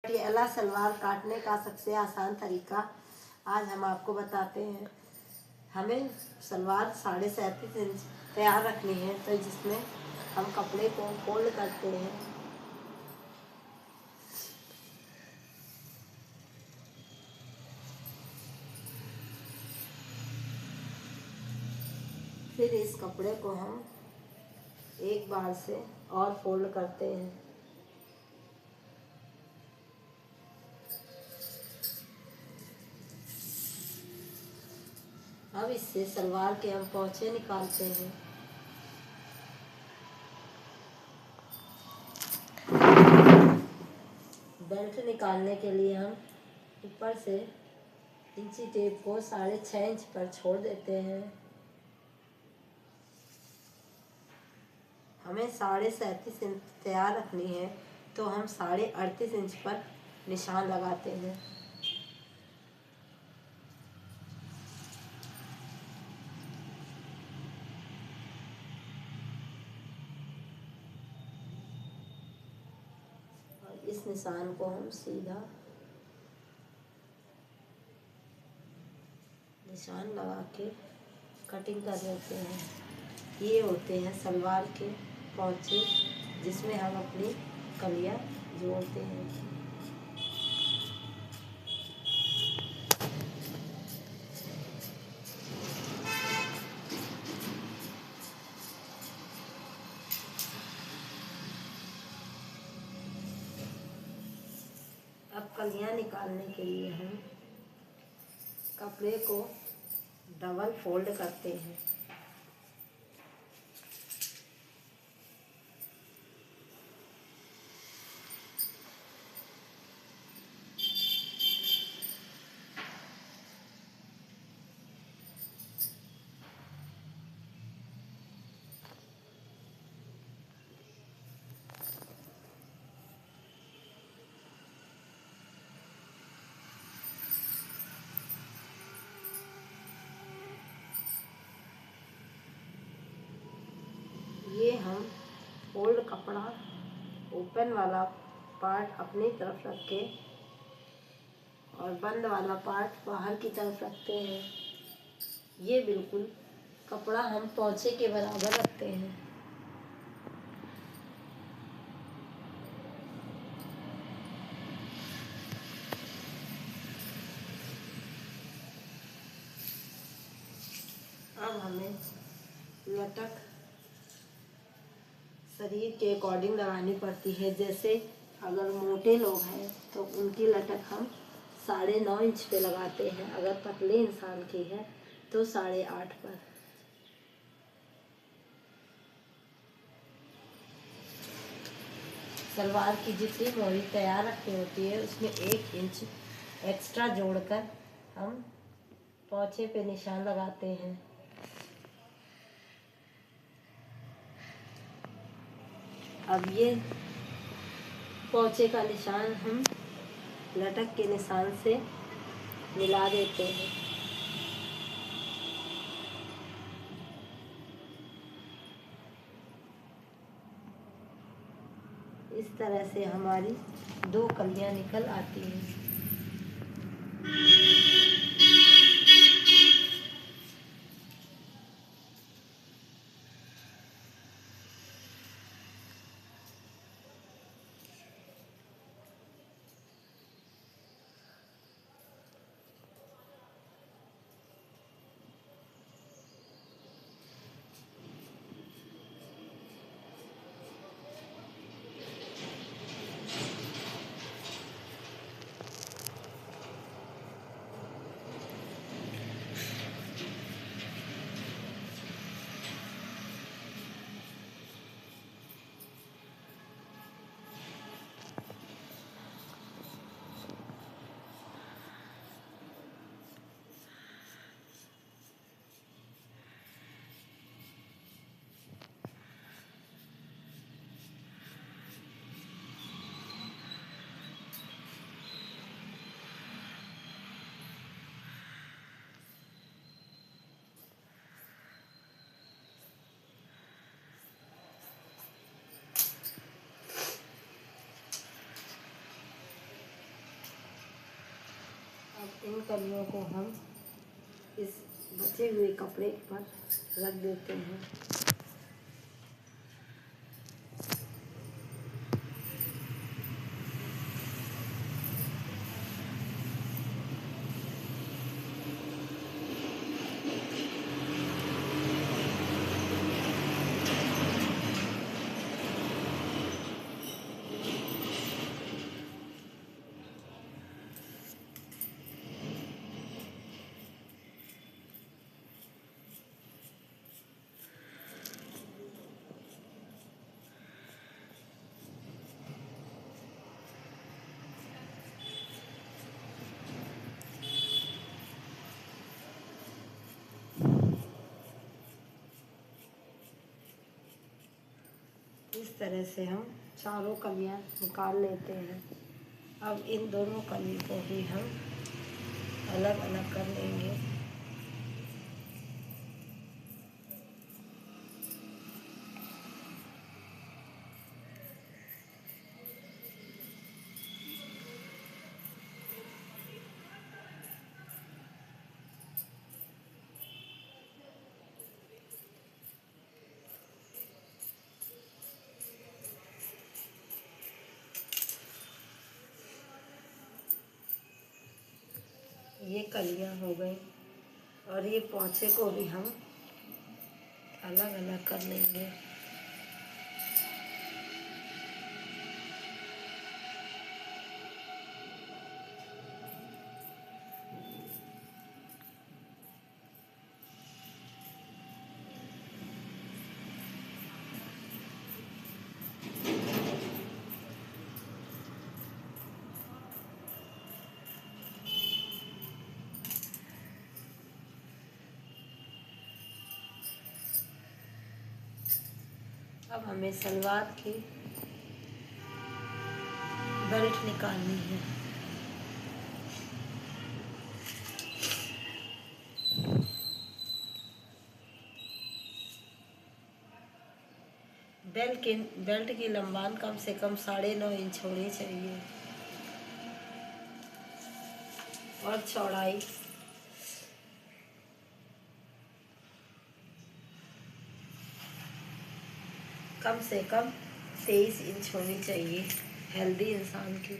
पटियाला सलवार काटने का सबसे आसान तरीका आज हम आपको बताते हैं। हमें सलवार 37.5 इंच तैयार रखनी है, तो जिसमें हम कपड़े को फोल्ड करते हैं। फिर इस कपड़े को हम एक बार से और फोल्ड करते हैं। अब इससे सलवार के हम पोंचे निकालते हैं। बेल्ट निकालने के लिए हम ऊपर से इंची टेप को 6.5 इंच पर छोड़ देते हैं। हमें 37.5 इंच तैयार रखनी है, तो हम 38.5 इंच पर निशान लगाते हैं। और इस निशान को हम सीधा निशान लगा के कटिंग कर लेते हैं। ये होते हैं सलवार के पोंचे, जिसमें हम अपनी कलियां जोड़ते हैं। अब कलियां निकालने के लिए हम कपड़े को डबल फोल्ड करते हैं। ये हम फोल्ड कपड़ा ओपन वाला पार्ट अपनी तरफ रख के और बंद वाला पार्ट बाहर की तरफ रखते हैं। ये बिल्कुल कपड़ा हम पोंचे के बराबर रखते हैं। अब हमें लटक शरीर के अकॉर्डिंग लगानी पड़ती है। जैसे अगर मोटे लोग हैं तो उनकी लटक हम 9.5 इंच पे लगाते हैं। अगर पतले इंसान की है तो 8.5 पर। सलवार की जितनी मोरी तैयार रखनी होती है, उसमें 1 इंच एक्स्ट्रा जोड़कर हम पोंचे पे निशान लगाते हैं। अब ये पोंचे का निशान हम लटक के निशान से मिला देते हैं। इस तरह से हमारी 2 कलियां निकल आती हैं। अब इन कलियों को हम इस बचे हुए कपड़े पर रख देते हैं। इस तरह से हम चारों कलियां निकाल लेते हैं। अब इन दोनों कली को भी हम अलग अलग कर लेंगे। ये कलियां हो गई और ये पोंछे को भी हम अलग अलग कर लेंगे। अब हमें सलवार की बेल्ट निकालनी है। बेल्ट की लंबाई कम से कम 9.5 इंच होनी चाहिए और चौड़ाई कम से कम 23 इंच होनी चाहिए हेल्दी इंसान की।